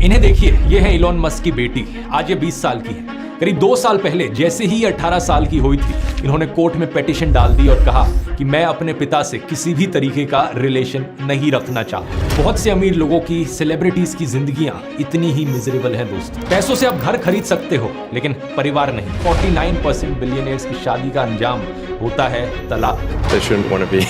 इन्हें देखिए, ये है इलॉन मस्क की बेटी। आज ये 20 साल की है। करीब 2 साल पहले जैसे ही 18 साल की हुई थी, इन्होंने कोर्ट में पिटीशन डाल दी और कहा कि मैं अपने पिता से किसी भी तरीके का रिलेशन नहीं रखना चाहता। बहुत से अमीर लोगों की, सेलिब्रिटीज की जिंदगियां इतनी ही मिजरेबल हैं दोस्तों। पैसों से आप घर खरीद सकते हो, लेकिन परिवार नहीं। 49% बिलियनियर्स की शादी का अंजाम होता है तलाक। They shouldn't want to be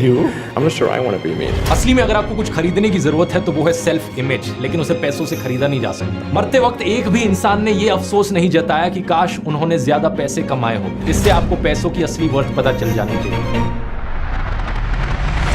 you. I'm not sure I want to be me. असली में अगर आपको कुछ खरीदने की जरूरत है तो वो है सेल्फ इमेज, लेकिन उसे पैसों से खरीदा नहीं जा सकता। मरते वक्त एक भी इंसान ने ये अफसोस नहीं जताया कि काश उन्होंने ज्यादा पैसे कमाए हो। इससे आपको पैसों की असली वर्थ पता चल जानी चाहिए।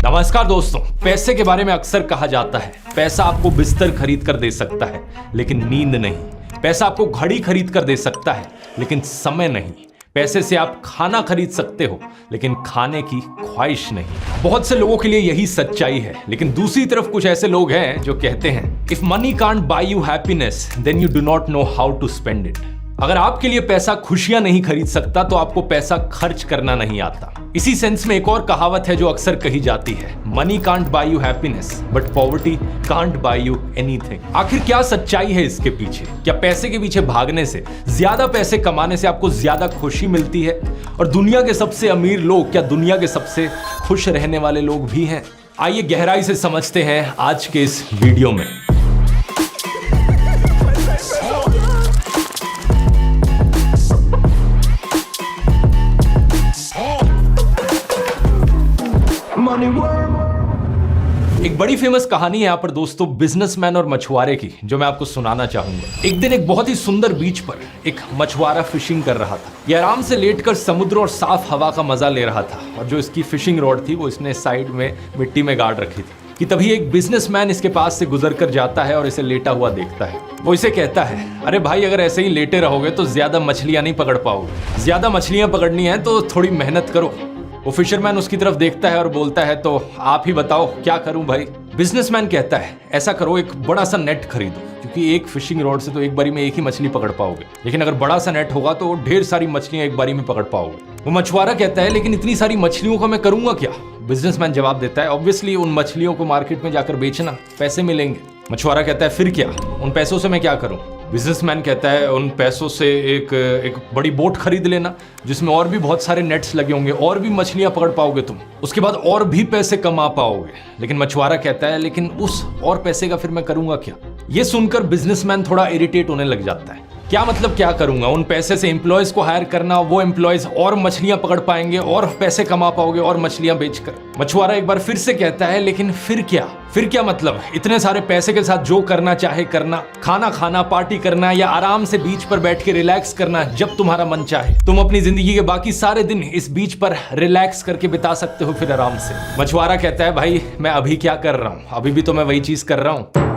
नमस्कार दोस्तों, पैसे के बारे में अक्सर कहा जाता है पैसा आपको बिस्तर खरीद कर दे सकता है, लेकिन नींद नहीं। पैसा आपको घड़ी खरीद कर दे सकता है, लेकिन समय नहीं। पैसे से आप खाना खरीद सकते हो, लेकिन खाने की ख्वाहिश नहीं। बहुत से लोगों के लिए यही सच्चाई है, लेकिन दूसरी तरफ कुछ ऐसे लोग हैं जो कहते हैं if money can't buy you happiness then you do not know how to spend it. अगर आपके लिए पैसा खुशियां नहीं खरीद सकता तो आपको पैसा खर्च करना नहीं आता। इसी सेंस में एक और कहावत है जो अक्सर कही जाती है, money can't buy you happiness but poverty can't buy you anything. आखिर क्या सच्चाई है इसके पीछे? क्या पैसे के पीछे भागने से, ज्यादा पैसे कमाने से आपको ज्यादा खुशी मिलती है? और दुनिया के सबसे अमीर लोग क्या दुनिया के सबसे खुश रहने वाले लोग भी हैं? आइए गहराई से समझते हैं आज के इस वीडियो में। एक बड़ी फेमस कहानी है यहाँ पर दोस्तों, बिजनेसमैन और मछुआरे की, जो मैं आपको सुनाना चाहूंगा। एक दिन एक बहुत ही सुंदर बीच पर एक मछुआरा फिशिंग कर रहा था। ये आराम से लेटकर समुद्र और साफ हवा का मजा ले रहा था, और जो इसकी फिशिंग रॉड थी वो इसने साइड में मिट्टी में गाड़ रखी थी कि तभी एक बिजनेसमैन इसके पास से गुजर कर जाता है और इसे लेटा हुआ देखता है। वो इसे कहता है, अरे भाई, अगर ऐसे ही लेटे रहोगे तो ज्यादा मछलियां नहीं पकड़ पाओगे। ज्यादा मछलियां पकड़नी है तो थोड़ी मेहनत करो। वो फिशरमैन उसकी तरफ देखता है और बोलता है, तो आप ही बताओ क्या करूं भाई? बिजनेसमैन कहता है, ऐसा करो, एक बड़ा सा नेट खरीदो, क्योंकि एक फिशिंग रॉड से तो एक बारी में एक ही मछली पकड़ पाओगे, लेकिन अगर बड़ा सा नेट होगा तो ढेर सारी मछलियां एक बारी में पकड़ पाओगे। वो मछुआरा कहता है, लेकिन इतनी सारी मछलियों का मैं करूंगा क्या? बिजनेसमैन जवाब देता है, ऑब्वियसली उन मछलियों को मार्केट में जाकर बेचना, पैसे मिलेंगे। मछुआरा कहता है, फिर क्या? उन पैसों से मैं क्या करूं? बिजनेसमैन कहता है, उन पैसों से एक बड़ी बोट खरीद लेना, जिसमें और भी बहुत सारे नेट्स लगे होंगे, और भी मछलियां पकड़ पाओगे तुम, उसके बाद और भी पैसे कमा पाओगे। लेकिन मछुआरा कहता है, लेकिन उस और पैसे का फिर मैं करूंगा क्या? ये सुनकर बिजनेसमैन थोड़ा इरिटेट होने लग जाता है। क्या मतलब क्या करूंगा? उन पैसे से एम्प्लॉयज को हायर करना, वो एम्प्लॉयज और मछलियां पकड़ पाएंगे, और पैसे कमा पाओगे और मछलियां बेचकर। मछुआरा एक बार फिर से कहता है, लेकिन फिर क्या? फिर क्या मतलब? इतने सारे पैसे के साथ जो करना चाहे करना, खाना खाना, पार्टी करना, या आराम से बीच पर बैठ के रिलैक्स करना जब तुम्हारा मन चाहे। तुम अपनी जिंदगी के बाकी सारे दिन इस बीच पर रिलैक्स करके बिता सकते हो फिर आराम से। मछुआरा कहता है, भाई मैं अभी क्या कर रहा हूं? अभी भी तो मैं वही चीज कर रहा हूं।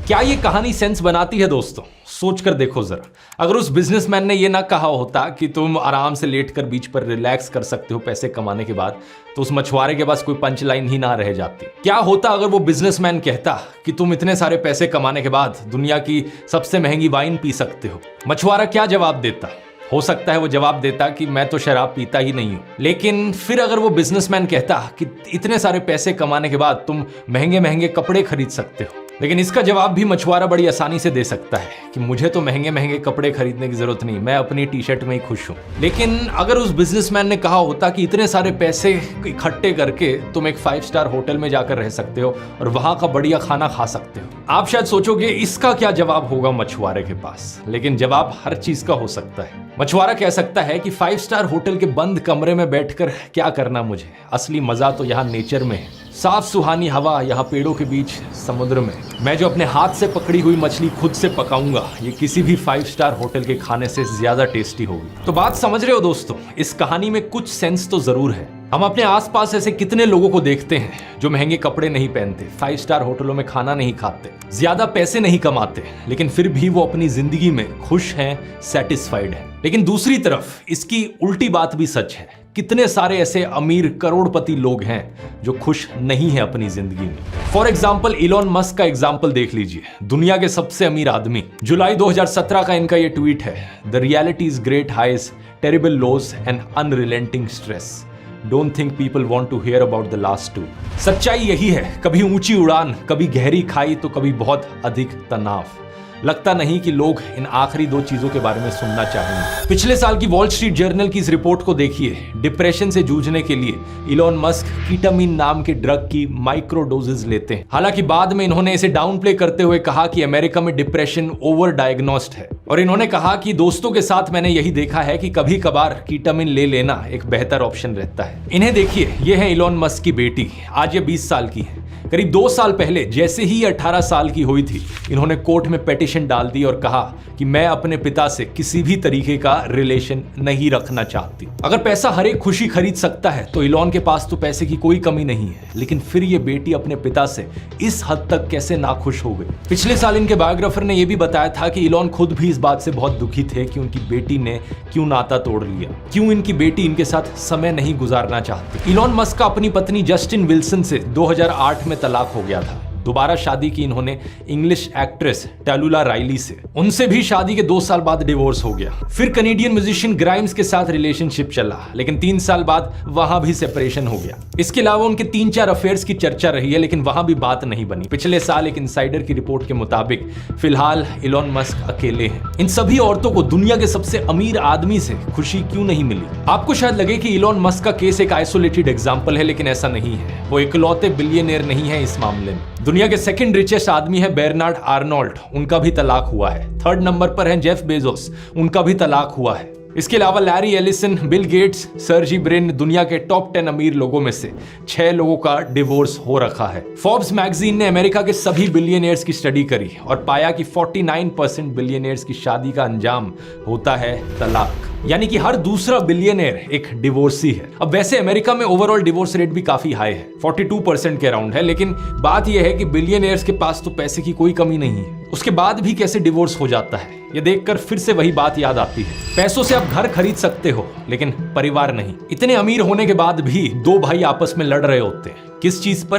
क्या ये कहानी सेंस बनाती है दोस्तों? सोच कर देखो जरा। अगर उस बिजनेसमैन ने ये ना कहा होता कि तुम आराम से लेटकर बीच पर रिलैक्स कर सकते हो पैसे कमाने के बाद, तो उस मछुआरे के पास कोई पंच लाइन ही ना रह जाती। क्या होता अगर वो बिजनेसमैन कहता कि तुम इतने सारे पैसे कमाने के बाद दुनिया की सबसे महंगी वाइन पी सकते हो? मछुआरा क्या जवाब देता? हो सकता है वो जवाब देता कि मैं तो शराब पीता ही नहीं हूं। लेकिन फिर अगर वो बिजनेसमैन कहता कि इतने सारे पैसे कमाने के बाद तुम महंगे महंगे कपड़े खरीद सकते हो, लेकिन इसका जवाब भी मछुआरा बड़ी आसानी से दे सकता है कि मुझे तो महंगे महंगे कपड़े खरीदने की जरूरत नहीं, मैं अपनी टी शर्ट में ही खुश हूं। लेकिन अगर उस बिजनेसमैन ने कहा होता कि इतने सारे पैसे इकट्ठे करके तुम एक 5 स्टार होटल में जाकर रह सकते हो और वहां का बढ़िया खाना खा सकते हो, आप शायद सोचोगे इसका क्या जवाब होगा मछुआरे के पास। लेकिन जवाब हर चीज का हो सकता है। मछुआरा कह सकता है कि 5 स्टार होटल के बंद कमरे में बैठकर क्या करना मुझे, असली मजा तो यहाँ नेचर में है। साफ सुहानी हवा यहाँ पेड़ों के बीच समुद्र में, मैं जो अपने हाथ से पकड़ी हुई मछली खुद से पकाऊंगा, ये किसी भी 5 स्टार होटल के खाने से ज्यादा टेस्टी होगी। तो बात समझ रहे हो दोस्तों? इस कहानी में कुछ सेंस तो जरूर है। हम अपने आसपास ऐसे कितने लोगों को देखते हैं जो महंगे कपड़े नहीं पहनते, 5 स्टार होटलों में खाना नहीं खाते, ज्यादा पैसे नहीं कमाते, लेकिन फिर भी वो अपनी जिंदगी में खुश हैं, सेटिस्फाइड हैं। लेकिन दूसरी तरफ इसकी उल्टी बात भी सच है। कितने सारे ऐसे अमीर करोड़पति लोग हैं जो खुश नहीं है अपनी जिंदगी में। फॉर एग्जाम्पल इलॉन मस्क का एग्जाम्पल देख लीजिए, दुनिया के सबसे अमीर आदमी। जुलाई 2017 का इनका ये ट्वीट है, the reality is great highs, terrible lows and unrelenting stress. Don't think people want to hear about the last two. सच्चाई यही है, कभी ऊंची उड़ान, कभी गहरी खाई तो कभी बहुत अधिक तनाव। लगता नहीं कि लोग इन आखिरी दो चीजों के बारे में सुनना चाहेंगे। पिछले साल की वॉल स्ट्रीट जर्नल की इस रिपोर्ट को देखिए। डिप्रेशन से जूझने के लिए इलॉन मस्क कीटामिन नाम के ड्रग की माइक्रो डोजेज लेते हैं। हालांकि बाद में इन्होंने इसे डाउन प्ले करते हुए कहा कि अमेरिका में डिप्रेशन ओवर डायग्नोस्ड है, और इन्होंने कहा कि दोस्तों के साथ मैंने यही देखा है कि कभी कभार कीटामिन ले लेना एक बेहतर ऑप्शन रहता है। इन्हें देखिए, ये है इलॉन मस्क की बेटी, आज ये 20 साल की है। करीब 2 साल पहले जैसे ही 18 साल की हुई थी, इन्होंने कोर्ट में पिटीशन डाल दी और कहा कि मैं अपने पिता से किसी भी तरीके का रिलेशन नहीं रखना चाहती। अगर पैसा हर एक खुशी खरीद सकता है तो इलॉन के पास तो पैसे की कोई कमी नहीं है, लेकिन फिर ये बेटी अपने पिता से इस हद तक कैसे नाखुश हो गई। पिछले साल इनके बायोग्राफर ने यह भी बताया था कि इलॉन खुद भी इस बात से बहुत दुखी थे कि उनकी बेटी ने क्यों नाता तोड़ लिया, क्यों इनकी बेटी इनके साथ समय नहीं गुजारना चाहती। इलॉन मस्क का अपनी पत्नी जस्टिन विल्सन से 2008 में तलाक हो गया था। दोबारा शादी की इन्होंने इंग्लिश एक्ट्रेस टैलुला राइली से। उनसे भी शादी के 2 साल बाद डिवोर्स हो गया। फिर कनेडियन म्यूजिशियन ग्राइम्स के साथ रिलेशनशिप चला, लेकिन 3 साल बाद वहां भी सेपरेशन हो गया। इसके अलावा उनके 3-4 अफेयर्स की चर्चा रही है, लेकिन वहां भी बात नहीं बनी। पिछले साल एक इनसाइडर की रिपोर्ट के मुताबिक फिलहाल इलॉन मस्क अकेले हैं। इन सभी औरतों को दुनिया के सबसे अमीर आदमी से खुशी क्यों नहीं मिली? आपको शायद लगे कि इलॉन मस्क का केस एक आइसोलेटेड एग्जाम्पल है, लेकिन ऐसा नहीं है। वो इकलौते बिलियनियर नहीं है इस मामले में। दुनिया के सेकंड रिचेस्ट आदमी है बेर्नार्ड आर्नोल्ड, उनका भी तलाक हुआ है। 3rd नंबर पर है जेफ बेजोस, उनका भी तलाक हुआ है। इसके अलावा Larry Ellison, Bill Gates, Sergey Brin, दुनिया के टॉप 10 अमीर लोगों में से 6 लोगों का डिवोर्स हो रखा है। फोर्ब्स मैगजीन ने अमेरिका के सभी बिलियनियर्स की स्टडी करी और पाया कि 49% बिलियनियर्स की शादी का अंजाम होता है तलाक, यानी कि हर दूसरा बिलियनियर एक डिवोर्सी है। अब वैसे अमेरिका में ओवरऑल डिवोर्स रेट भी काफी हाई है, 42% के अराउंड है, लेकिन बात यह है कि बिलियनियर्स के पास तो पैसे की कोई कमी नहीं है, उसके बाद भी कैसे डिवोर्स हो जाता है, ये देखकर फिर से वही बात याद आती है। पैसों से आप घर खरीद सकते हो, लेकिन परिवार नहीं। इतने अमीर होने के बाद भी 2 भाई आपस में लड़ रहे होते हैं। किस चीज पर?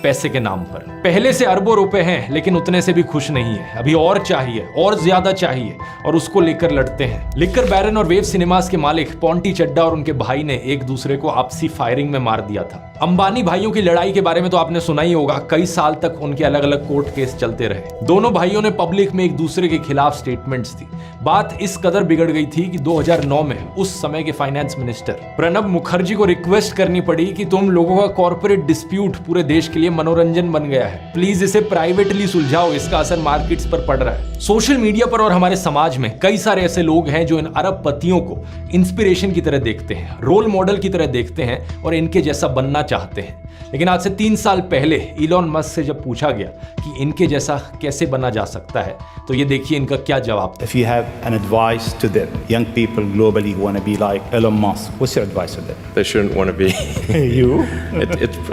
पैसे के नाम पर। पहले से अरबों रुपए हैं, लेकिन उतने से भी खुश नहीं है, अभी और चाहिए, और ज्यादा चाहिए, और उसको लेकर लड़ते हैं। लिकर बैरन और वेव सिनेमास के मालिक पोंटी चड्डा और उनके भाई ने एक दूसरे को आपसी फायरिंग में मार दिया था। अंबानी भाइयों की लड़ाई के बारे में तो आपने सुना ही होगा, कई साल तक उनके अलग अलग कोर्ट केस चलते रहे। दोनों भाइयों ने पब्लिक में एक दूसरे के खिलाफ स्टेटमेंट्स दी। बात इस कदर बिगड़ गई थी कि 2009 में उस समय के फाइनेंस मिनिस्टर प्रणब मुखर्जी को रिक्वेस्ट करनी पड़ी कि तुम लोगों का कॉर्पोरेट डिस्प्यूट पूरे देश के लिए मनोरंजन बन गया है, प्लीज इसे प्राइवेटली सुलझाओ, इसका असर मार्केट्स पर पड़ रहा है। सोशल मीडिया पर और हमारे समाज में कई सारे ऐसे लोग हैं जो इन अरबपतियों को इंस्पिरेशन की तरह देखते हैं, रोल मॉडल की तरह देखते हैं और इनके जैसा बनना चाहते हैं। लेकिन आज से 3 साल पहले इलॉन मस्क से जब पूछा गया कि इनके जैसा कैसे बना जा सकता है, तो ये देखिए इनका क्या जवाब था। If you have an advice to them, young people globally who want to be like Elon Musk, what's your advice to them? They shouldn't want to be You?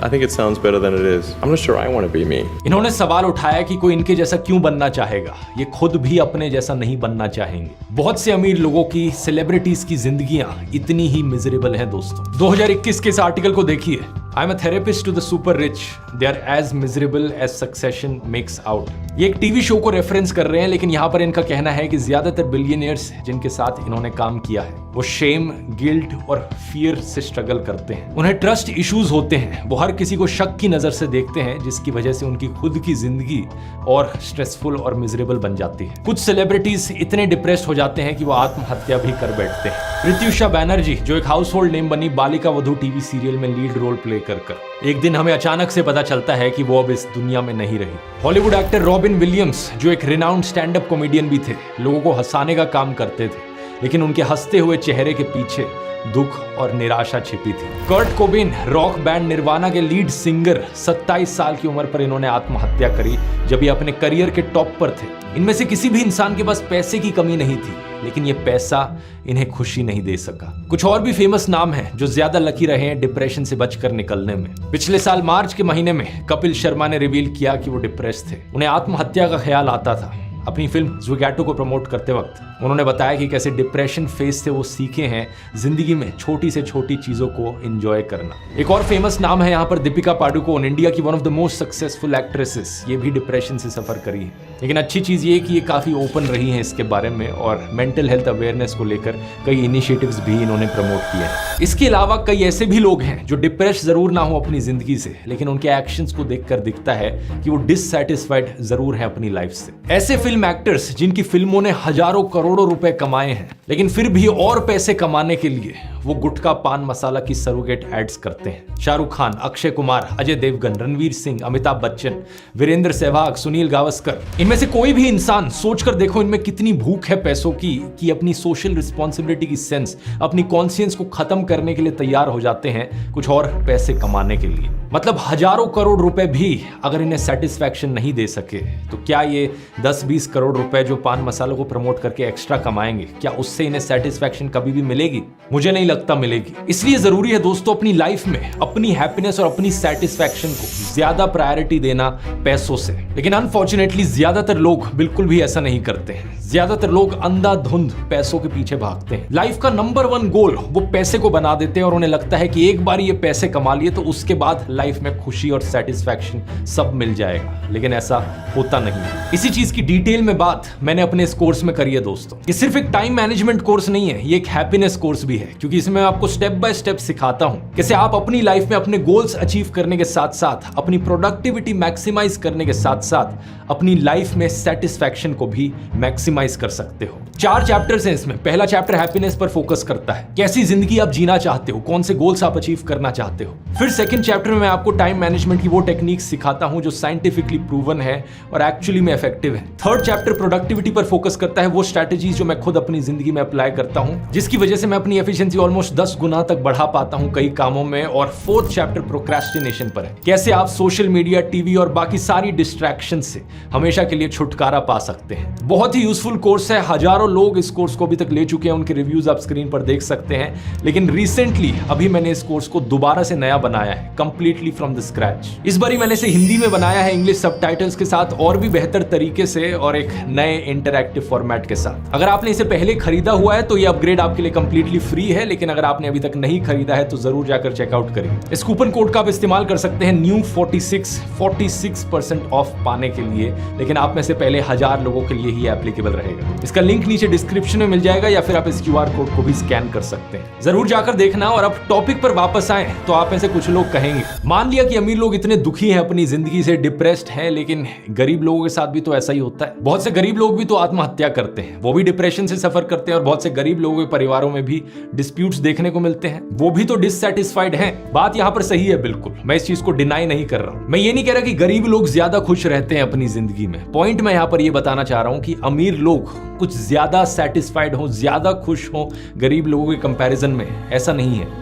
I think it sounds better than it is. I'm not sure I want to be me. इन्होंने सवाल उठाया कि कोई इनके जैसा क्यों बनना चाहेगा, ये खुद भी अपने जैसा नहीं बनना चाहेंगे। बहुत से अमीर लोगों की, सेलिब्रिटीज की जिंदगियां इतनी ही मिजरेबल हैं दोस्तों। 2021 के इस आर्टिकल को देखिए। I am a therapist to the super rich, they are as miserable as Succession makes out. ये एक टीवी शो को रेफरेंस कर रहे हैं, लेकिन यहाँ पर इनका कहना है कि ज्यादातर बिलियनियर्स जिनके साथ इन्होंने काम किया है वो शेम, गिल्ट और फियर से स्ट्रगल करते हैं। उन्हें ट्रस्ट इश्यूज होते हैं, वो हर किसी को शक की नजर से देखते हैं, जिसकी वजह से उनकी खुद की जिंदगी और स्ट्रेसफुल और मिजरेबल बन जाती है। कुछ सेलिब्रिटीज इतने डिप्रेस्ड हो जाते हैं कि वो आत्महत्या भी कर बैठते हैं। प्रत्युषा बैनर्जी, जो एक हाउस होल्ड नेम बनी बालिका वधू टीवी सीरियल में लीड रोल प्ले कर एक दिन हमें अचानक से पता चलता है कि वो अब इस दुनिया में नहीं रही। हॉलीवुड एक्टर रॉबिन विलियम्स, जो एक रिनाउंड स्टैंड अप कॉमेडियन भी थे, लोगों को हंसाने का काम करते थे, लेकिन उनके हंसते हुए चेहरे के पीछे दुख और निराशा छिपी थी। Kurt Cobain, rock band nirvana के लीड सिंगर, 27 साल की उम्र पर इन्होंने आत्महत्या करी जब ये अपने करियर के टॉप पर थे। इनमें से किसी भी इंसान के पास पैसे की कमी नहीं थी, लेकिन ये पैसा इन्हें खुशी नहीं दे सका। कुछ और भी फेमस नाम हैं जो ज्यादा लकी रहे हैं डिप्रेशन से बचकर निकलने में। पिछले साल मार्च के महीने में कपिल शर्मा ने रिवील किया कि वो डिप्रेस थे, उन्हें आत्महत्या का ख्याल आता था। अपनी फिल्म ज़ुगैटो को प्रमोट करते वक्त उन्होंने बताया कि कैसे डिप्रेशन फेज से वो सीखे हैं जिंदगी में छोटी से छोटी चीजों को एंजॉय करना। एक और फेमस नाम है यहाँ पर दीपिका पादुकोण, इंडिया की one of the most successful actresses. ये भी डिप्रेशन से सफर करी है, लेकिन अच्छी चीज ये कि ये काफी ओपन रही है इसके बारे में और मेंटल हेल्थ अवेयरनेस को लेकर कई इनिशिएटिव्स भी इन्होंने प्रमोट किए हैं। इसके अलावा कई ऐसे भी लोग हैं जो डिप्रेस जरूर ना हो अपनी जिंदगी से, लेकिन उनके एक्शंस को देखकर दिखता है कि वो डिससैटिस्फाइड जरूर है अपनी लाइफ से। ऐसे फिल्म एक्टर्स जिनकी फिल्मों ने हजारों करोड़ों रुपए कमाए हैं, लेकिन फिर भी और पैसे कमाने के लिए वो गुटखा पान मसाला की सरोगेट एड्स करते हैं। शाहरुख खान, अक्षय कुमार, अजय देवगन, रणवीर सिंह, अमिताभ बच्चन, वीरेंद्र सहवाग, सुनील गावस्कर, इनमें से कोई भी इंसान सोचकर देखो इनमें कितनी भूख है पैसों की कि अपनी सोशल रिस्पॉन्सिबिलिटी की सेंस, अपनी कॉन्शियंस को खत्म करने के लिए तैयार हो जाते हैं कुछ और पैसे कमाने के लिए। मतलब हजारों करोड़ रुपए भी अगर इन्हें सेटिस्फैक्शन नहीं दे सके तो क्या ये 10-20 करोड़ रुपए जो पान मसालों को प्रमोट करके एक्स्ट्रा कमाएंगे, क्या उससे इन्हें सेटिस्फैक्शन कभी भी मिलेगी? मुझे नहीं लगता मिलेगी। इसलिए जरूरी है दोस्तों अपनी लाइफ में अपनी हैप्पीनेस और अपनी सेटिस्फैक्शन को ज्यादा प्रायोरिटी देना पैसों से। लेकिन अनफॉर्चुनेटली ज्यादातर लोग बिल्कुल भी ऐसा नहीं करते हैं। ज्यादातर लोग अंधाधुंध पैसों के पीछे भागते हैं। लाइफ का नंबर 1 गोल वो पैसे को बना देते हैं और उन्हें लगता है कि एक बार ये पैसे कमा लिए तो उसके बाद लाइफ में खुशी और सेटिस्फैक्शन सब मिल जाएगा, लेकिन ऐसा होता नहीं है। इसी चीज की डिटेल में बात मैंने अपने इस कोर्स में करी है दोस्तों। ये सिर्फ एक टाइम मैनेजमेंट कोर्स नहीं है, ये एक हैप्पीनेस कोर्स भी है, क्योंकि इसमें मैं आपको स्टेप बाय स्टेप सिखाता हूं कैसे आप अपनी लाइफ में अपने गोल्स अचीव करने के साथ साथ अपनी प्रोडक्टिविटी मैक्सिमाइज करने के साथ साथ अपनी लाइफ में सेटिस्फैक्शन को भी मैक्सिमाइज कर सकते हो। 4 चैप्टर्स हैं इसमें। पहला चैप्टर हैप्पीनेस पर फोकस करता है, कैसी जिंदगी आप जीना चाहते हो, कौन से गोल्स आप अचीव करना चाहते हो। फिर सेकंड चैप्टर में मैं आपको टाइम मैनेजमेंट की वो टेक्निक्स सिखाता हूं जो साइंटिफिकली प्रूवन है और एक्चुअली में इफेक्टिव है। थर्ड चैप्टर प्रोडक्टिविटी पर फोकस करता है, वो स्ट्रेटजीज जो मैं खुद अपनी जिंदगी में अप्लाई करता हूं जिसकी वजह से मैं अपनी एफिशिएंसी ऑलमोस्ट 10 गुना तक बढ़ा पाता हूं कई कामों में। और फोर्थ चैप्टर प्रोक्रेस्टिनेशन पर है, कैसे आप सोशल मीडिया, टीवी और बाकी सारी डिस्ट्रैक्शन से हमेशा के लिए छुटकारा पा सकते हैं। बहुत ही यूजफुल कोर्स है। हजारों लोग इस कोर्स को अभी तक ले चुके हैं, उनके रिव्यूज आप स्क्रीन पर देख सकते हैं। लेकिन रिसेंटली अभी मैंने इस कोर्स को दोबारा से नया बनाया है, कंप्लीटली फ्रॉम द स्क्रैच। इस बार मैंने इसे हिंदी में बनाया है, इंग्लिश सबटाइटल्स के साथ और भी बेहतर तरीके से और एक नए इंटरैक्टिव फॉर्मेट के साथ। अगर आपने इसे पहले खरीदा हुआ है तो ये अपग्रेड आपके लिए कंप्लीटली फ्री है, लेकिन अगर आपने अभी तक नहीं खरीदा है तो जरूर जाकर चेकआउट करिए। इस कूपन कोड का आप इस्तेमाल कर सकते हैं NEW46 46% ऑफ पाने के लिए, लेकिन आप में से पहले 1000 लोगों के लिए ही एप्लीकेबल रहेगा। इसका लिंक नीचे डिस्क्रिप्शन में मिल जाएगा या फिर आप इस QR कोड को भी स्कैन कर सकते हैं। जरूर जाकर देखना। और अब टॉपिक पर वापस आए तो आप में से कुछ लोग कहेंगे, मान लिया कि अमीर लोग इतने दुखी हैं, अपनी जिंदगी से डिप्रेस्ड हैं, लेकिन गरीब लोगों के साथ भी तो ऐसा ही होता है। बहुत से गरीब लोग भी तो आत्महत्या करते हैं, वो भी डिप्रेशन से सफर करते हैं। और बहुत से गरीब लोगों के परिवारों में भी डिस्प्यूट्स देखने को मिलते हैं, वो भी तो डिससैटिस्फाइड हैं। बात यहां पर सही है, बिल्कुल, मैं इस चीज को डिनाई नहीं कर रहा हूं। मैं ये नहीं कह रहा कि गरीब लोग ज्यादा खुश रहते हैं अपनी जिंदगी में। पॉइंट मैं यहां पर ये बताना चाह रहा हूं कि अमीर लोग कुछ ज्यादा सेटिस्फाइड हो, ज्यादा खुश हो गरीब लोगों के कंपैरिजन में, ऐसा नहीं है।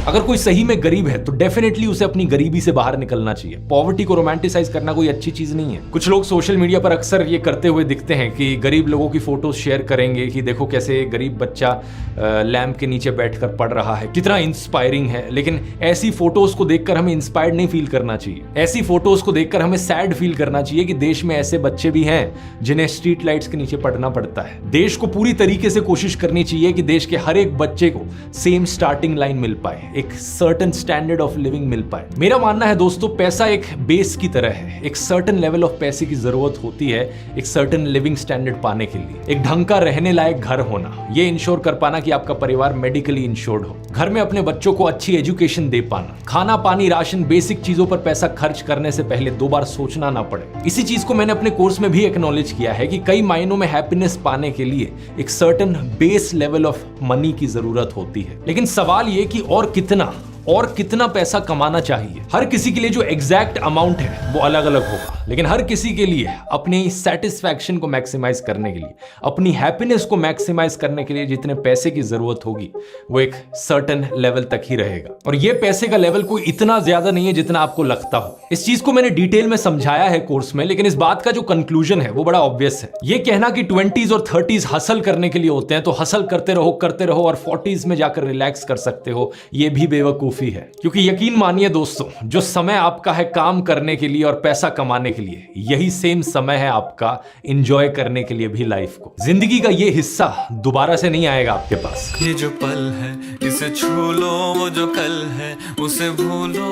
अगर कोई सही में गरीब है तो डेफिनेटली उसे अपनी गरीबी से बाहर निकलना चाहिए। पॉवर्टी को रोमांटिसाइज करना कोई अच्छी चीज नहीं है। कुछ लोग सोशल मीडिया पर अक्सर ये करते हुए दिखते हैं कि गरीब लोगों की फोटोज शेयर करेंगे कि देखो कैसे गरीब बच्चा लैंप के नीचे बैठकर पढ़ रहा है, कितना इंस्पायरिंग है। लेकिन ऐसी फोटोज को देखकर हमें इंस्पायर्ड नहीं फील करना चाहिए। ऐसी फोटोज को देखकर हमें सैड फील करना चाहिए कि देश में ऐसे बच्चे भी हैं जिन्हें स्ट्रीट लाइट्स के नीचे पढ़ना पड़ता है। देश को पूरी तरीके से कोशिश करनी चाहिए कि देश के हर एक बच्चे को सेम स्टार्टिंग लाइन मिल पाए, एक सर्टेन स्टैंडर्ड ऑफ लिविंग मिल पाए। मेरा मानना है दोस्तों, पैसा एक बेस की तरह है। एक सर्टेन लेवल ऑफ पैसे की जरूरत होती है एक सर्टेन लिविंग स्टैंडर्ड पाने के लिए। एक ढंग का रहने लायक घर होना, ये इंश्योर कर पाना कि आपका परिवार मेडिकली इंश्योर्ड हो, घर में अपने बच्चों को अच्छी एजुकेशन दे पाना, खाना पानी राशन बेसिक चीजों पर पैसा खर्च करने से पहले 2 बार सोचना ना पड़े। इसी चीज को मैंने अपने कोर्स में भी एक्नॉलेज किया है कि कई मायनों में हैप्पीनेस पाने के लिए एक certain base level of money की जरूरत होती है। लेकिन सवाल ये कि और कितना पैसा कमाना चाहिए। हर किसी के लिए जो एग्जैक्ट अमाउंट है वो अलग अलग होगा, लेकिन हर किसी के लिए अपनी सेटिस्फैक्शन को मैक्सिमाइज करने के लिए, अपनी हैप्पीनेस को मैक्सिमाइज करने के लिए जितने पैसे की जरूरत होगी वो एक सर्टेन लेवल तक ही रहेगा। और ये पैसे का लेवल कोई इतना ज्यादा नहीं है जितना आपको लगता हो। इस चीज को मैंने डिटेल में समझाया है कोर्स में, लेकिन इस बात का जो कंक्लूजन है वो बड़ा ऑब्वियस है। ये कहना कि 20s और 30s हसल करने के लिए होते हैं तो हसल करते रहो और 40s में जाकर रिलैक्स कर सकते हो, ये भी बेवकूफ बेवकूफी है। क्योंकि यकीन मानिए दोस्तों, जो समय आपका है काम करने के लिए और पैसा कमाने के लिए, यही सेम समय है आपका एंजॉय करने के लिए भी लाइफ को। जिंदगी का ये हिस्सा दोबारा से नहीं आएगा आपके पास। ये जो पल है इसे छू लो, वो जो कल है उसे भूलो।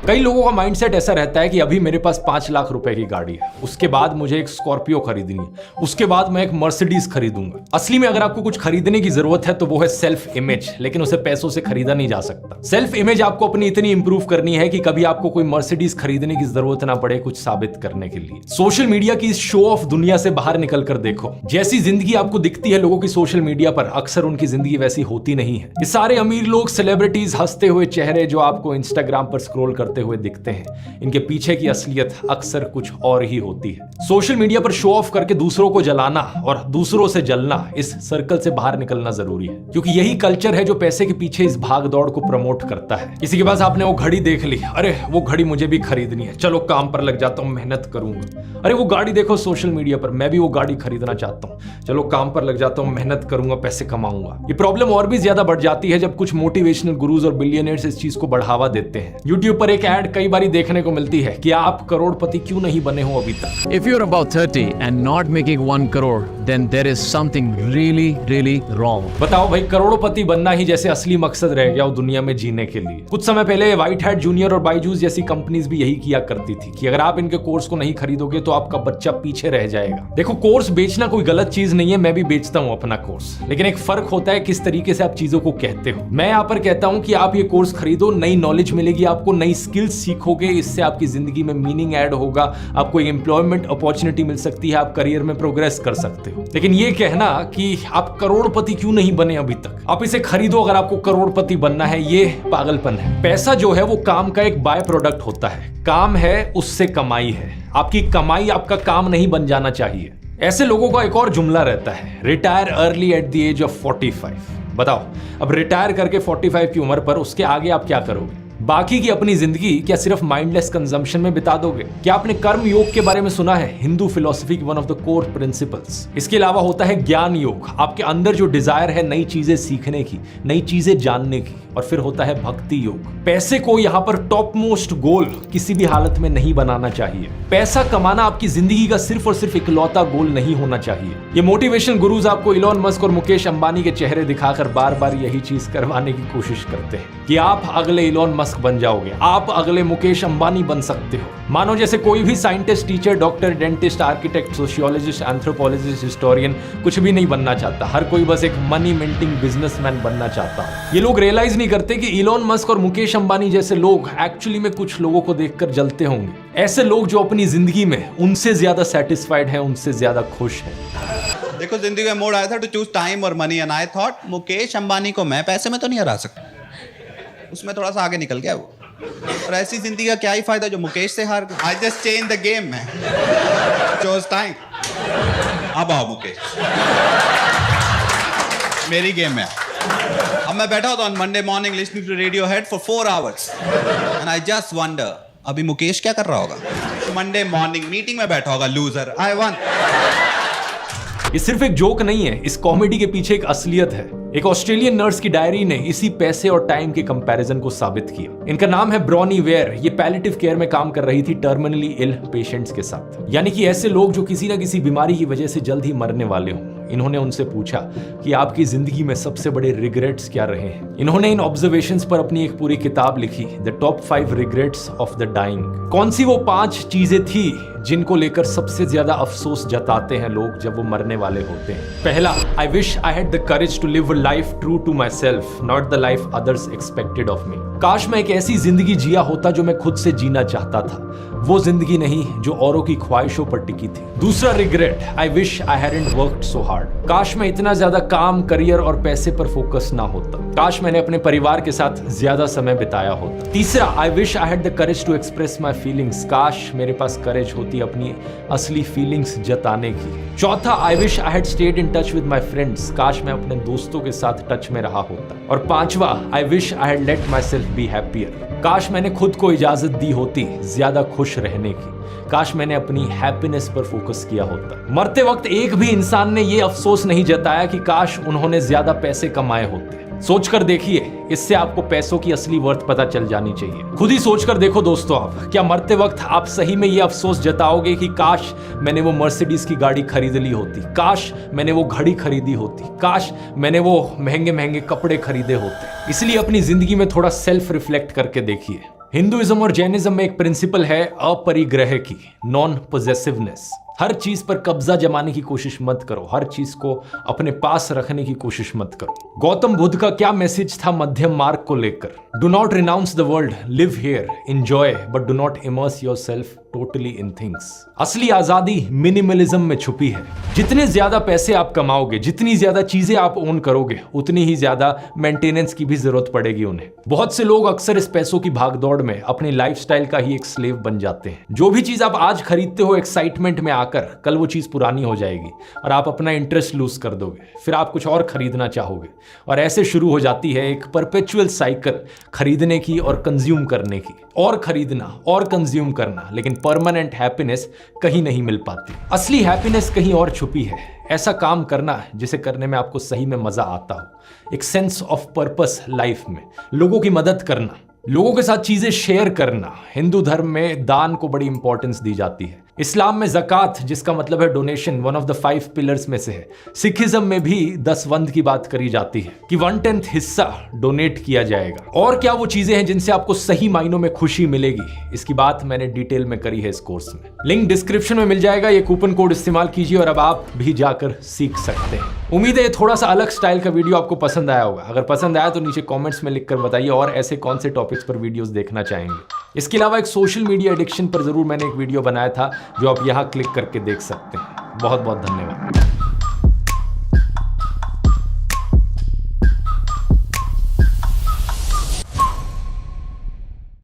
कई लोगों का माइंडसेट ऐसा रहता है कि अभी मेरे पास 5 लाख रुपए की गाड़ी है, उसके बाद मुझे एक स्कॉर्पियो खरीदनी है, उसके बाद मैं एक मर्सिडीज खरीदूंगा। असली में अगर आपको कुछ खरीदने की जरूरत है तो वो है सेल्फ इमेज, लेकिन उसे पैसों से खरीदा नहीं जा सकता। सेल्फ इमेज आपको अपनी इतनी इंप्रूव करनी है कि कभी आपको कोई मर्सिडीज खरीदने की जरूरत ना पड़े कुछ साबित करने के लिए। सोशल मीडिया की इस शो ऑफ दुनिया से बाहर निकल कर देखो, जैसी जिंदगी आपको दिखती है लोगों की सोशल मीडिया पर, अक्सर उनकी जिंदगी वैसी होती नहीं है। ये सारे अमीर लोग, सेलिब्रिटीज, हंसते हुए चेहरे जो आपको इंस्टाग्राम पर स्क्रॉल करते हुए दिखते हैं, इनके पीछे की असलियत अक्सर कुछ और ही होती है। सोशल मीडिया पर शो ऑफ करके दूसरों को जलाना और दूसरों से जलना, इस सर्कल से बाहर निकलना जरूरी है। क्योंकि यही कल्चर है जो पैसे के पीछे इस भाग दौड़ को प्रमोट करता है। किसी के पास आपने वो घड़ी देख ली, अरे वो घड़ी मुझे भी खरीदनी है, चलो काम पर लग जाता हूं, मेहनत करूंगा। अरे वो गाड़ी देखो सोशल मीडिया पर, मैं भी वो गाड़ी खरीदना चाहता हूं, चलो काम पर लग जाता हूं, मेहनत करूंगा, पैसे कमाऊंगा। ये प्रॉब्लम और भी ज्यादा बढ़ जाती है जब कुछ मोटिवेशनल गुरुज और बिलियनियर्स इस चीज को बढ़ावा देते हैं। यूट्यूब पर एक ऐड कई बार देखने को मिलती है कि आप करोड़पति क्यों नहीं बने हो अभी तक। If you're about 30 and not making 1 crore, then there is something really wrong. बताओ भाई, करोड़पति बनना ही जैसे असली मकसद रह गया वो दुनिया में जीने के लिए। कुछ समय पहले व्हाइट हैट जूनियर और बायजूस जैसी कंपनीज भी यही किया करती थी कि अगर आप इनके कोर्स को नहीं खरीदोगे तो आपका बच्चा पीछे रह जाएगा। देखो, कोर्स बेचना कोई गलत चीज नहीं है, मैं भी बेचता हूं अपना कोर्स, लेकिन एक फर्क होता है किस तरीके से आप चीजों को कहते हो। मैं यहाँ पर कहता हूं कि आप ये कोर्स खरीदो, नई नॉलेज मिलेगी आपको, नई स्किल्स सीखोगे, इससे आपकी जिंदगी में मीनिंग ऐड होगा, आपको एक एम्प्लॉयमेंट अपॉर्चुनिटी मिल सकती है, आप करियर में प्रोग्रेस कर सकते हो। लेकिन ये कहना कि आप करोड़पति क्यों नहीं बने अभी तक, आप इसे खरीदो अगर आपको करोड़पति बनना है, ये पागलपन है। पैसा जो है वो काम का एक बाय प्रोडक्ट होता है, काम है उससे कमाई है, आपकी कमाई आपका काम नहीं बन जाना चाहिए। ऐसे लोगों का एक और जुमला रहता है, retire early at the age of 45। बताओ, अब रिटायर करके 45 की उम्र पर उसके आगे आप क्या करोगे? बाकी की अपनी जिंदगी क्या सिर्फ माइंडलेस कंजम्पशन में बिता दोगे? क्या आपने कर्म योग के बारे में सुना है? हिंदू फिलॉसफी की one of the core principles. इसके अलावा होता है ज्ञान योग, आपके अंदर जो डिजायर है नई चीजें सीखने की, नई चीजें जानने की। और फिर होता है भक्ति योग। पैसे को यहाँ पर टॉप मोस्ट गोल किसी भी हालत में नहीं बनाना चाहिए। पैसा कमाना आपकी जिंदगी का सिर्फ और सिर्फ इकलौता गोल नहीं होना चाहिए। ये मोटिवेशनल गुरुज आपको इलॉन मस्क और मुकेश अंबानी के चेहरे दिखाकर बार बार यही चीज करवाने की कोशिश करते हैं कि आप अगले इलॉन मस्क बन जाओगे, आप अगले मुकेश अंबानी बन सकते हो। मानो जैसे कोई भी scientist, teacher, doctor, dentist, architect, sociologist, anthropologist, historian कुछ भी नहीं बनना चाहता। हर कोई बस एक मनी मिंटिंग बिजनेसमैन बनना चाहता है। ये लोग रियलाइज नहीं करते कि इलॉन मस्क और मुकेश अंबानी जैसे लोग एक्चुअली में कुछ लोगों को देखकर जलते होंगे। ऐसे लोग जो अपनी जिंदगी में उनसे ज्यादा सेटिस्फाइड हैं, उनसे ज्यादा खुश हैं। देखो, जिंदगी में मोड़ आया था टू चूज टाइम और money and I thought Mukesh Ambani को मैं पैसे में तो नहीं हरा सकता, उसमें थोड़ा सा आगे निकल गया वो। और ऐसी जिंदगी का क्या ही फायदा जो मुकेश से हार गया। I just change the game man, chose time. अब आओ मुकेश, मेरी गेम में। अब मैं बैठा होता हूँ Monday morning listening to Radiohead for 4 hours and I just wonder अभी मुकेश क्या कर रहा होगा। मंडे मॉर्निंग मीटिंग में बैठा होगा, लूजर, आई वन। ये सिर्फ एक जोक नहीं है, इस कॉमेडी के पीछे एक असलियत है। एक ऑस्ट्रेलियन नर्स की डायरी ने इसी पैसे और टाइम के कंपैरिजन को साबित किया। इनका नाम है ब्रॉनी वेयर। ये पैलिएटिव केयर में काम कर रही थी टर्मिनली इल पेशेंट्स के साथ, यानी कि ऐसे लोग जो किसी ना किसी बीमारी की वजह से जल्द ही मरने वाले हों। इन्होंने उनसे पूछा कि आपकी जिंदगी में सबसे बड़े रिग्रेट्स क्या रहे हैं। इन्होंने इन ऑब्जर्वेशंस पर अपनी एक पूरी किताब लिखी, the top 5 regrets of the dying. कौन सी वो 5 चीजें थी जिनको लेकर सबसे ज्यादा अफसोस जताते हैं लोग जब वो मरने वाले होते हैं? पहला, I wish I had the courage to live a life true to myself, not the life others expected of me. काश मैं एक ऐसी जिंदगी जिया होता जो मैं खुद से जीना चाहता था, वो जिंदगी नहीं जो औरों की ख्वाहिशों पर टिकी थी। दूसरा regret, I wish I hadn't worked so hard. काश मैं इतना ज्यादा काम, करियर और पैसे पर फोकस ना होता। काश मैंने अपने परिवार के साथ ज्यादा समय बिताया होता। तीसरा, I wish I had the courage to express my feelings. काश मेरे पास करेज होती अपनी असली फीलिंग्स जताने की। चौथा, आई wish I had stayed in touch with my friends. काश मैं अपने दोस्तों के साथ टच में रहा होता। और पांचवा, आई wish I had let my self be happier. काश मैंने खुद को इजाजत दी होती ज्यादा खुश रहने की। काश मैंने अपनी हैप्पीनेस पर फोकस किया होता। मरते वक्त एक भी इंसान ने यह अफसोस नहीं जताया कि काश उन्होंने ज्यादा पैसे कमाए होते। सोचकर देखिए, इससे आपको पैसों की असली वर्थ पता चल जानी चाहिए। खुद ही सोचकर देखो दोस्तों, आप क्या मरते वक्त आप सही में ये अफसोस जताओगे कि काश मैंने वो मर्सिडीज की गाड़ी खरीद ली होती, काश मैंने वो घड़ी खरीदी होती, काश मैंने वो महंगे महंगे कपड़े खरीदे होते। इसलिए अपनी जिंदगी में थोड़ा सेल्फ रिफ्लेक्ट करके देखिए। हिंदुइज्म और जैनिज्म में एक प्रिंसिपल है अपरिग्रह की, नॉन पोजेसिवनेस। हर चीज पर कब्जा जमाने की कोशिश मत करो, हर चीज को अपने पास रखने की कोशिश मत करो। गौतम बुद्ध का क्या मैसेज था मध्यम मार्ग को लेकर? Do not renounce the world, live here, enjoy, but do not immerse yourself totally in things. असली आजादी मिनिमलिज्म में छुपी है। जितने ज्यादा पैसे आप कमाओगे, जितनी ज्यादा चीजें आप ओन करोगे, उतनी ही ज्यादा मेंटेनेंस की भी जरूरत पड़ेगी उन्हें। बहुत से लोग अक्सर इस पैसों की भागदौड़ में अपनी लाइफस्टाइल का ही एक स्लेव बन जाते हैं। जो भी चीज आप आज खरीदते हो एक्साइटमेंट में आकर, कल वो चीज पुरानी हो जाएगी और आप अपना इंटरेस्ट लूज कर दोगे, फिर आप कुछ और खरीदना चाहोगे और ऐसे शुरू हो जाती है एक परपेचुअल साइकिल खरीदने की और कंज्यूम करने की, और खरीदना और कंज्यूम करना, लेकिन परमानेंट हैप्पीनेस कहीं नहीं मिल पाती। असली हैप्पीनेस कहीं और छुपी है। ऐसा काम करना जिसे करने में आपको सही में मजा आता हो, एक सेंस ऑफ पर्पस लाइफ में, लोगों की मदद करना, लोगों के साथ चीजें शेयर करना। हिंदू धर्म में दान को बड़ी इंपॉर्टेंस दी जाती है। इस्लाम में ज़कात, जिसका मतलब है donation, one of the 5 pillars में से है। सिखिज्म में भी 10 की बात करी जाती है कि 1/10 हिस्सा डोनेट किया जाएगा। और क्या वो चीजें हैं जिनसे आपको सही मायनों में खुशी मिलेगी, इसकी बात मैंने डिटेल में करी है इस कोर्स में। लिंक डिस्क्रिप्शन में मिल जाएगा, ये कूपन कोड इस्तेमाल कीजिए और अब आप भी जाकर सीख सकते हैं। उम्मीद है थोड़ा सा अलग स्टाइल का वीडियो आपको पसंद आया होगा। अगर पसंद आया तो नीचे कॉमेंट्स में लिखकर बताइए और ऐसे कौन से टॉपिक्स पर वीडियोस देखना चाहेंगे। इसके अलावा एक सोशल मीडिया एडिक्शन पर जरूर मैंने एक वीडियो बनाया था जो आप यहाँ क्लिक करके देख सकते हैं। बहुत बहुत धन्यवाद।